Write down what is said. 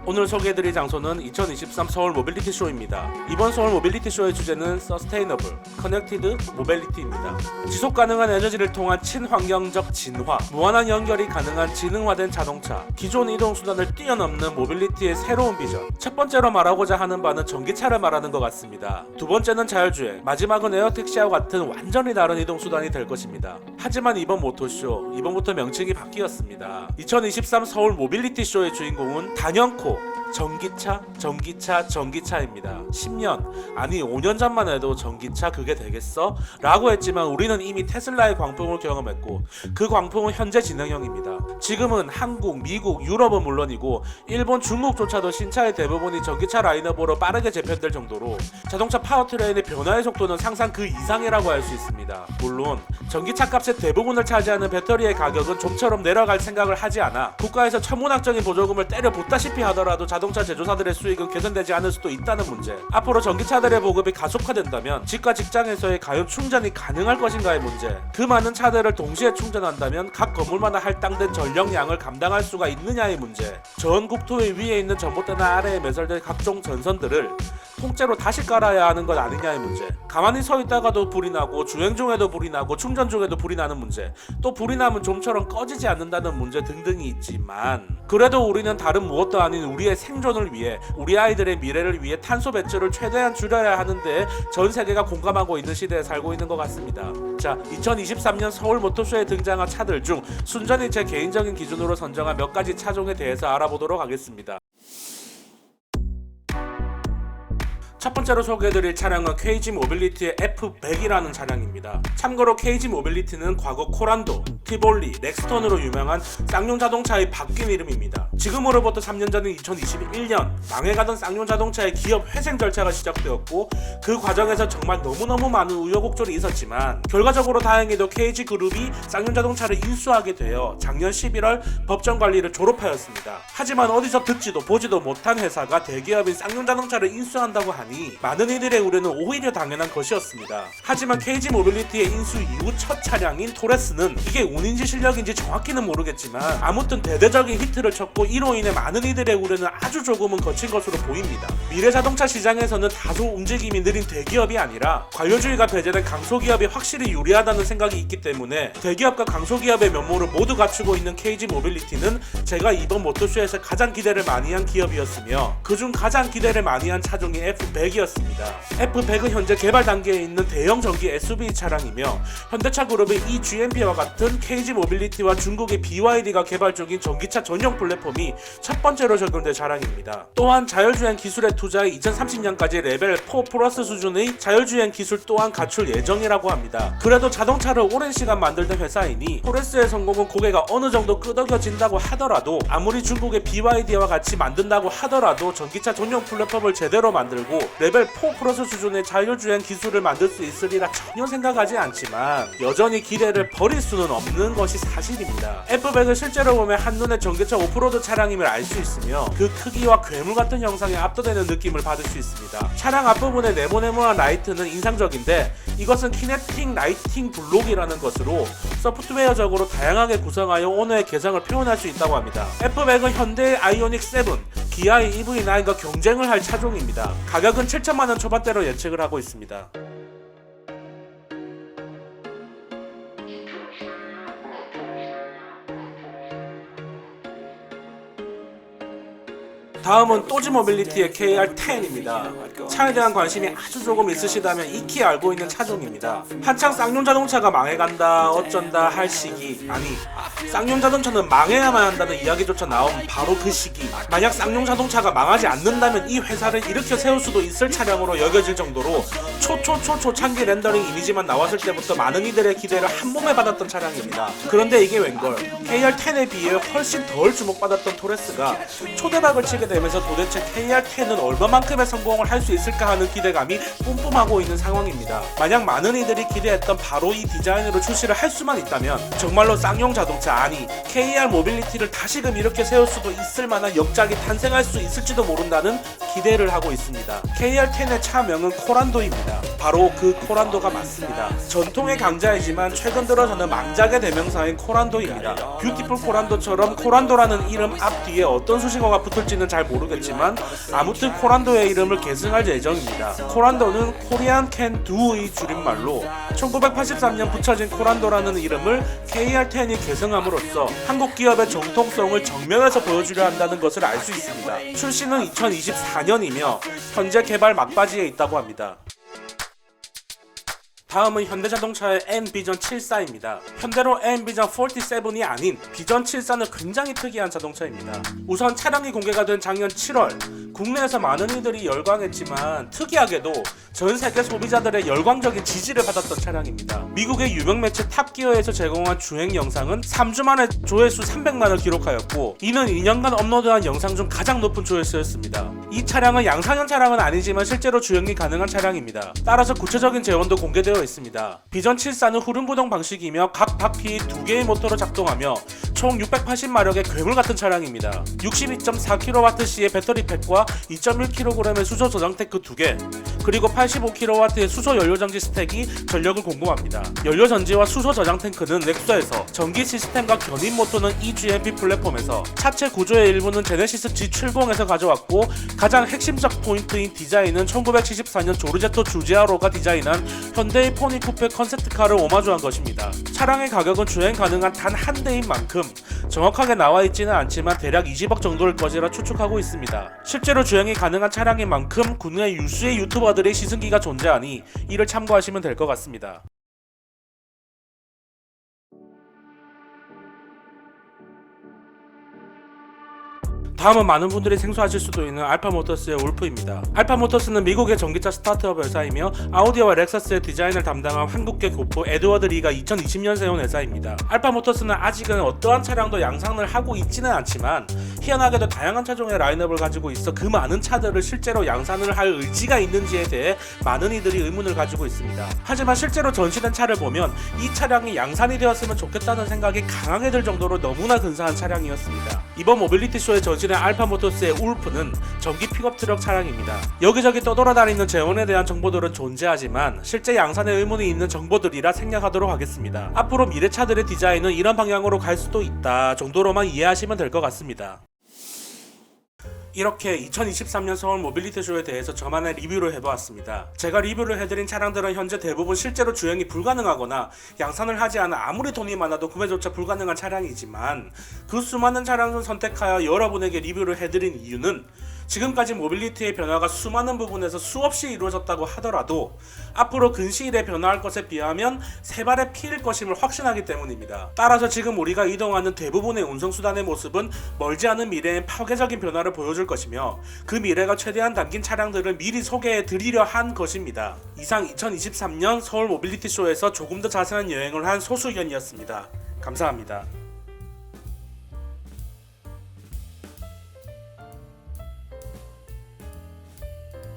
오늘 소개해드릴 장소는 2023 서울 모빌리티 쇼입니다. 이번 서울 모빌리티 쇼의 주제는 서스테이너블, 커넥티드 모빌리티입니다. 지속가능한 에너지를 통한 친환경적 진화, 무한한 연결이 가능한 지능화된 자동차, 기존 이동수단을 뛰어넘는 모빌리티의 새로운 비전. 첫 번째로 말하고자 하는 바는 전기차를 말하는 것 같습니다. 두 번째는 자율주행, 마지막은 에어택시와 같은 완전히 다른 이동수단이 될 것입니다. 하지만 이번 모토쇼, 이번부터 명칭이 바뀌었습니다. 2023 서울 모빌리티 쇼의 주인공은 단연코 전기차입니다. 10년, 아니 5년 전만 해도 전기차 그게 되겠어? 라고 했지만 우리는 이미 테슬라의 광풍을 경험했고 그 광풍은 현재 진행형입니다. 지금은 한국, 미국, 유럽은 물론이고 일본, 중국조차도 신차의 대부분이 전기차 라인업으로 빠르게 재편될 정도로 자동차 파워트레인의 변화의 속도는 상상 그 이상이라고 할 수 있습니다. 물론 전기차 값의 대부분을 차지하는 배터리의 가격은 좀처럼 내려갈 생각을 하지 않아 국가에서 천문학적인 보조금을 때려 붓다시피 하더라도 자동차 제조사들의 수익은 개선되지 않을 수도 있다는 문제. 앞으로 전기차들의 보급이 가속화된다면 집과 직장에서의 가용 충전이 가능할 것인가의 문제. 그 많은 차들을 동시에 충전한다면 각 건물마다 할당된 전력량을 감당할 수가 있느냐의 문제. 전 국토의 위에 있는 전봇대나 아래에 매설된 각종 전선들을 통째로 다시 깔아야 하는 것 아니냐의 문제. 가만히 서 있다가도 불이 나고 주행 중에도 불이 나고 충전 중에도 불이 나는 문제. 또 불이 나면 좀처럼 꺼지지 않는다는 문제 등등이 있지만 그래도 우리는 다른 무엇도 아닌 우리의 생존을 위해, 우리 아이들의 미래를 위해 탄소 배출을 최대한 줄여야 하는데 전 세계가 공감하고 있는 시대에 살고 있는 것 같습니다. 자, 2023년 서울 모터쇼에 등장한 차들 중 순전히 제 개인적인 기준으로 선정한 몇 가지 차종에 대해서 알아보도록 하겠습니다. 첫 번째로 소개해드릴 차량은 KG 모빌리티의 F100이라는 차량입니다. 참고로 KG 모빌리티는 과거 코란도, 티볼리, 넥스턴으로 유명한 쌍용 자동차의 바뀐 이름입니다. 지금으로부터 3년 전인 2021년 망해가던 쌍용 자동차의 기업 회생 절차가 시작되었고 그 과정에서 정말 너무너무 많은 우여곡절이 있었지만 결과적으로 다행히도 KG 그룹이 쌍용 자동차를 인수하게 되어 작년 11월 법정 관리를 졸업하였습니다. 하지만 어디서 듣지도 보지도 못한 회사가 대기업인 쌍용 자동차를 인수한다고 하니 많은 이들의 우려는 오히려 당연한 것이었습니다. 하지만 KG 모빌리티의 인수 이후 첫 차량인 토레스는 이게 운인지 실력인지 정확히는 모르겠지만 아무튼 대대적인 히트를 쳤고 이로 인해 많은 이들의 우려는 아주 조금은 거친 것으로 보입니다. 미래 자동차 시장에서는 다소 움직임이 느린 대기업이 아니라 관료주의가 배제된 강소기업이 확실히 유리하다는 생각이 있기 때문에 대기업과 강소기업의 면모를 모두 갖추고 있는 KG 모빌리티는 제가 이번 모토쇼에서 가장 기대를 많이 한 기업이었으며 그중 가장 기대를 많이 한 차종이 F100이었습니다. F100은 현재 개발 단계에 있는 대형 전기 SUV 차량이며 현대차 그룹의 eGMP와 같은 KG 모빌리티와 중국의 BYD가 개발 중인 전기차 전용 플랫폼이 첫 번째로 적용된 차량입니다. 또한 자율주행 기술에 투자해 2030년까지 레벨 4 플러스 수준의 자율주행 기술 또한 갖출 예정이라고 합니다. 그래도 자동차를 오랜 시간 만들던 회사이니 토레스의 성공은 고개가 어느 정도 끄덕여진다고 하더라도 아무리 중국의 BYD와 같이 만든다고 하더라도 전기차 전용 플랫폼을 제대로 만들고 레벨 4 플러스 수준의 자율주행 기술을 만들 수 있으리라 전혀 생각하지 않지만 여전히 기대를 버릴 수는 없는 것이 사실입니다. F100을 실제로 보면 한눈에 전기차 오프로드 차량임을 알 수 있으며 그 크기와 괴물 같은 형상에 압도되는 느낌을 받을 수 있습니다. 차량 앞부분의 네모네모한 라이트는 인상적인데 이것은 키네틱 라이팅 블록이라는 것으로 소프트웨어적으로 다양하게 구성하여 온도의 개성을 표현할 수 있다고 합니다. F100은 현대의 아이오닉 7, 기아의 EV9과 경쟁을 할 차종입니다. 가격은 7천만원 초반대로 예측을 하고 있습니다. 다음은 또지 모빌리티의 KR10입니다. 차에 대한 관심이 아주 조금 있으시다면 익히 알고 있는 차종입니다. 한창 쌍용 자동차가 망해간다 어쩐다 할 시기, 아니 쌍용 자동차는 망해야만 한다는 이야기조차 나온 바로 그 시기. 만약 쌍용 자동차가 망하지 않는다면 이 회사를 일으켜 세울 수도 있을 차량으로 여겨질 정도로 초창기 렌더링 이미지만 나왔을 때부터 많은 이들의 기대를 한몸에 받았던 차량입니다. 그런데 이게 웬걸 KR10에 비해 훨씬 덜 주목받았던 토레스가 초대박을 치게 된 되면서 도대체 KR10은 얼마만큼의 성공을 할 수 있을까 하는 기대감이 뿜뿜하고 있는 상황입니다. 만약 많은 이들이 기대했던 바로 이 디자인으로 출시를 할 수만 있다면 정말로 쌍용 자동차, 아니 KR 모빌리티를 다시금 이렇게 세울 수도 있을 만한 역작이 탄생할 수 있을지도 모른다는 기대를 하고 있습니다. KR10의 차명은 코란도입니다. 바로 그 코란도가 맞습니다. 전통의 강자이지만 최근 들어서는 망작의 대명사인 코란도입니다. 뷰티풀 코란도처럼 코란도라는 이름 앞뒤에 어떤 수식어가 붙을지는 잘 모르겠지만 아무튼 코란도의 이름을 계승할 예정입니다. 코란도는 코리안 캔 두의 줄임말로 1983년 붙여진 코란도라는 이름을 KR10이 계승함으로써 한국 기업의 정통성을 정면에서 보여주려 한다는 것을 알 수 있습니다. 출시는 2024년이며 현재 개발 막바지에 있다고 합니다. 다음은 현대자동차의 N비전 74입니다. 현대로 N비전 47이 아닌 비전 74는 굉장히 특이한 자동차입니다. 우선 차량이 공개가 된 작년 7월 국내에서 많은 이들이 열광했지만 특이하게도 전 세계 소비자들의 열광적인 지지를 받았던 차량입니다. 미국의 유명 매체 탑기어에서 제공한 주행 영상은 3주 만에 조회수 300만을 기록하였고 이는 2년간 업로드한 영상 중 가장 높은 조회수였습니다. 이 차량은 양산형 차량은 아니지만 실제로 주행이 가능한 차량입니다. 따라서 구체적인 재원도 공개되어 있습니다. 비전 74는 후륜구동 방식이며 각 바퀴 2개의 모터로 작동하며 총 680마력의 괴물 같은 차량입니다. 62.4kWh의 배터리 팩과 2.1kg의 수소 저장 탱크 2개, 그리고 85kW의 수소 연료정지 스택이 전력을 공급합니다. 연료전지와 수소 저장 탱크는 넥사에서, 전기 시스템과 견인 모터는 EGMP 플랫폼에서, 차체 구조의 일부는 제네시스 G70에서 가져왔고 가장 핵심적 포인트인 디자인은 1974년 조르제토 주지아로가 디자인한 현대의 포니 쿠페 컨셉트카를 오마주한 것입니다. 차량의 가격은 주행 가능한 단 한 대인 만큼 정확하게 나와 있지는 않지만 대략 20억 정도일 것이라 추측하고 있습니다. 실제로 주행이 가능한 차량인 만큼 국내 유수의 유튜버들의 시승기가 존재하니 이를 참고하시면 될 것 같습니다. 다음은 많은 분들이 생소하실 수도 있는 알파모터스의 울프입니다. 알파모터스는 미국의 전기차 스타트업 회사이며 아우디와 렉서스의 디자인을 담당한 한국계 교포 에드워드 리가 2020년 세운 회사입니다. 알파모터스는 아직은 어떠한 차량도 양산을 하고 있지는 않지만 희한하게도 다양한 차종의 라인업을 가지고 있어 그 많은 차들을 실제로 양산을 할 의지가 있는지에 대해 많은 이들이 의문을 가지고 있습니다. 하지만 실제로 전시된 차를 보면 이 차량이 양산이 되었으면 좋겠다는 생각이 강하게 들 정도로 너무나 근사한 차량이었습니다. 이번 모빌리티 쇼에 전시된 알파모터스의 울프는 전기 픽업 트럭 차량입니다. 여기저기 떠돌아다니는 재원에 대한 정보들은 존재하지만 실제 양산에 의문이 있는 정보들이라 생략하도록 하겠습니다. 앞으로 미래 차들의 디자인은 이런 방향으로 갈 수도 있다 정도로만 이해하시면 될 것 같습니다. 이렇게 2023년 서울 모빌리티 쇼에 대해서 저만의 리뷰를 해보았습니다. 제가 리뷰를 해드린 차량들은 현재 대부분 실제로 주행이 불가능하거나 양산을 하지 않아 아무리 돈이 많아도 구매조차 불가능한 차량이지만 그 수많은 차량을 선택하여 여러분에게 리뷰를 해드린 이유는 지금까지 모빌리티의 변화가 수많은 부분에서 수없이 이루어졌다고 하더라도 앞으로 근시일에 변화할 것에 비하면 세 발의 피일 것임을 확신하기 때문입니다. 따라서 지금 우리가 이동하는 대부분의 운송수단의 모습은 멀지 않은 미래엔 파괴적인 변화를 보여줄 것이며 그 미래가 최대한 담긴 차량들을 미리 소개해 드리려 한 것입니다. 이상 2023년 서울 모빌리티 쇼에서 조금 더 자세한 여행을 한 소수견이었습니다. 감사합니다.